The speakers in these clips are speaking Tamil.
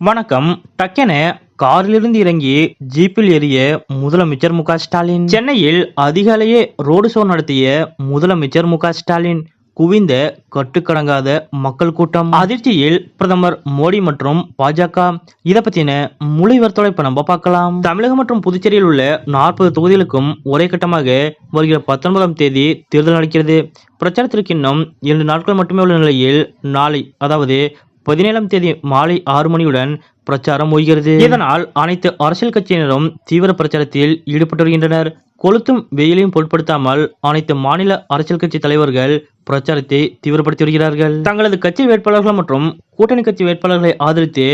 வணக்கம். டக்கென காரிலிருந்து இறங்கி ஜீப்பில் ஏறிய முதலமைச்சர் மு.க.ஸ்டாலின். சென்னையில் அதிகாலையே ரோடு ஷோ நடத்திய முதலமைச்சர் மு.க.ஸ்டாலின். குவிந்த கட்டுக்கடங்காத மக்கள் கூட்டம். அதிர்ச்சியில் பிரதமர் மோடி மற்றும் பாஜக. இத பத்தின முழு விவரத்தோட இப்ப நம்ம பார்க்கலாம். தமிழகம் மற்றும் புதுச்சேரியில் உள்ள 40 தொகுதிகளுக்கும் ஒரே கட்டமாக வருகிற 19ஆம் தேதி தேர்தல் நடக்கிறது. பிரச்சாரத்திற்கு இன்னும் 2 நாட்கள் மட்டுமே உள்ள நிலையில் நாளை, அதாவது 17ஆம் தேதி மாலை 6 மணியுடன் பிரச்சாரம் ஓய்கிறது. இதனால் அனைத்து அரசியல் கட்சியினரும் தீவிர பிரச்சாரத்தில் ஈடுபட்டு வருகின்றனர். கொளுத்தும் வெயிலையும் பொருட்படுத்தாமல் அனைத்து மாநில அரசியல் கட்சி தலைவர்கள் பிரச்சாரத்தை தீவிரப்படுத்தி வருகிறார்கள். தங்களது கட்சி வேட்பாளர்கள் மற்றும் கூட்டணி கட்சி வேட்பாளர்களை ஆதரித்து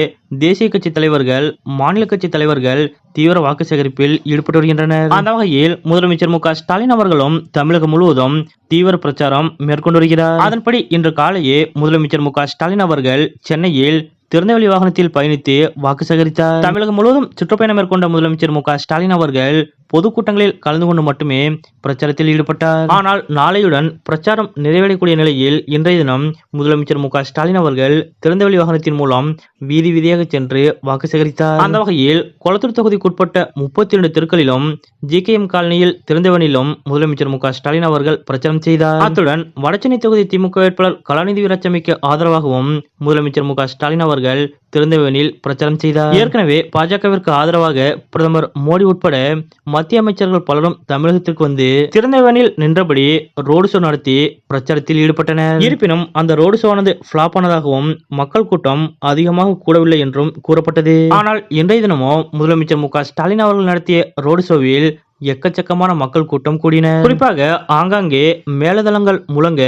தேசிய கட்சி தலைவர்கள், மாநில கட்சி தலைவர்கள் தீவிர வாக்கு சேகரிப்பில் ஈடுபட்டு வருகின்றனர். அந்த வகையில் முதலமைச்சர் மு.க.ஸ்டாலின் அவர்களும் தமிழகம் முழுவதும் தீவிர பிரச்சாரம் மேற்கொண்டு வருகிறார். அதன்படி இன்று காலையே முதலமைச்சர் மு.க.ஸ்டாலின் அவர்கள் சென்னையில் திறந்தவெளி வாகனத்தில் பயணித்து வாக்கு சேகரித்தார். தமிழகம் முழுவதும் சுற்றுப்பயணம் மேற்கொண்ட முதலமைச்சர் மு.க.ஸ்டாலின் அவர்கள் பொதுக்கூட்டங்களில் கலந்து கொண்டு மட்டுமே பிரச்சாரத்தில் ஈடுபட்டார். ஆனால் நாளையுடன் பிரச்சாரம் நிறைவடையக்கூடிய நிலையில் இன்றைய தினம் முதலமைச்சர் மு.க.ஸ்டாலின் அவர்கள் திறந்தவெளி வாகனத்தின் மூலம் வீதி வீதியாக சென்று வாக்கு சேகரித்தார். அந்த வகையில் கொளத்தூர் தொகுதிக்குட்பட்ட 32 தெருக்களிலும், ஜிகேஎம் காலனியில் திறந்தவெளியிலும் முதலமைச்சர் மு.க.ஸ்டாலின் அவர்கள் பிரச்சாரம் செய்தார். அத்துடன் வடசென்னை தொகுதி திமுக வேட்பாளர் கலாநிதி வீராசாமிக்கு ஆதரவாகவும் முதலமைச்சர் மு.க.ஸ்டாலின் அவர்கள் திறந்தவெளியில் பிரச்சாரம் செய்தார். ஏற்கனவே பாஜகவிற்கு ஆதரவாக பிரதமர் மோடி உட்பட மத்திய அமைச்சர்கள் பலரும் தமிழகத்திற்கு வந்து திறந்தவெளியில் நின்றபடி ரோடு ஷோ நடத்தி பிரச்சாரத்தில் ஈடுபட்டனர். இருப்பினும் அந்த ரோடு ஷோவானது பிளாப் ஆனதாகவும் மக்கள் கூட்டம் அதிகமாக கூடவில்லை என்றும் கூறப்பட்டது. ஆனால் இன்றைய தினமோ முதலமைச்சர் மு.க.ஸ்டாலின் அவர்கள் நடத்திய ரோடு ஷோவில் எக்கச்சக்கமான மக்கள் கூட்டம் கூடினர். குறிப்பாக ஆங்காங்கே மேலதளங்கள் முழங்க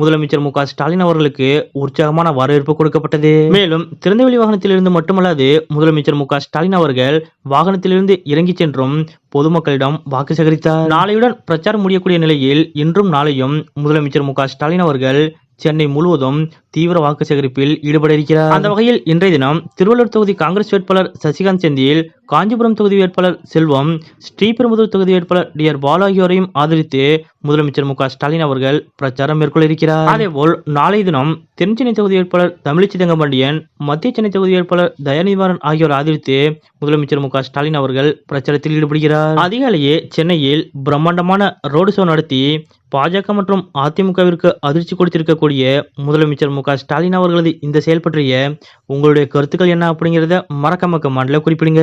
முதலமைச்சர் மு.க.ஸ்டாலின் அவர்களுக்கு உற்சாகமான வரவேற்பு கொடுக்கப்பட்டது. மேலும் திறந்தவெளி வாகனத்திலிருந்து மட்டுமல்லாது முதலமைச்சர் மு.க.ஸ்டாலின் அவர்கள் வாகனத்திலிருந்து இறங்கி சென்றும் பொதுமக்களிடம் வாக்கு சேகரித்தார். நாளையுடன் பிரச்சாரம் முடியக்கூடிய நிலையில் இன்றும் நாளையும் முதலமைச்சர் மு.க.ஸ்டாலின் அவர்கள் சென்னை முழுவதும் தீவிர வாக்கு சேகரிப்பில் ஈடுபட இருக்கிறார். அந்த வகையில் இன்றைய தினம் திருவள்ளூர் தொகுதி காங்கிரஸ் வேட்பாளர் சசிகாந்த் செந்தில், காஞ்சிபுரம் தொகுதி வேட்பாளர் செல்வம், ஸ்ரீபெரும்புதூர் தொகுதி வேட்பாளர் டி.ஆர். பாலு ஆகியோரையும் ஆதரித்து முதலமைச்சர் மு.க.ஸ்டாலின் அவர்கள் பிரச்சாரம் மேற்கொள்ள இருக்கிறார். அதேபோல் நாளை தினம் தென்சென்னை தொகுதி வேட்பாளர் தமிழிசை தங்கபாண்டியன், மத்திய சென்னை தொகுதி வேட்பாளர் தயாநிதிமாறன் ஆகியோர் ஆதரித்து முதலமைச்சர் மு.க.ஸ்டாலின் அவர்கள் பிரச்சாரத்தில் ஈடுபடுகிறார். அதிகாலையே சென்னையில் பிரம்மாண்டமான ரோடு ஷோ நடத்தி பாஜக மற்றும் அதிமுகவிற்கு அதிர்ச்சி கொடுத்திருக்கக்கூடிய முதலமைச்சர் மு.க.ஸ்டாலின் அவர்களது இந்த செயல் பற்றிய உங்களுடைய கருத்துக்கள் என்ன அப்படிங்கிறத மறக்காம கமெண்ட்ல குறிப்பிடுங்க.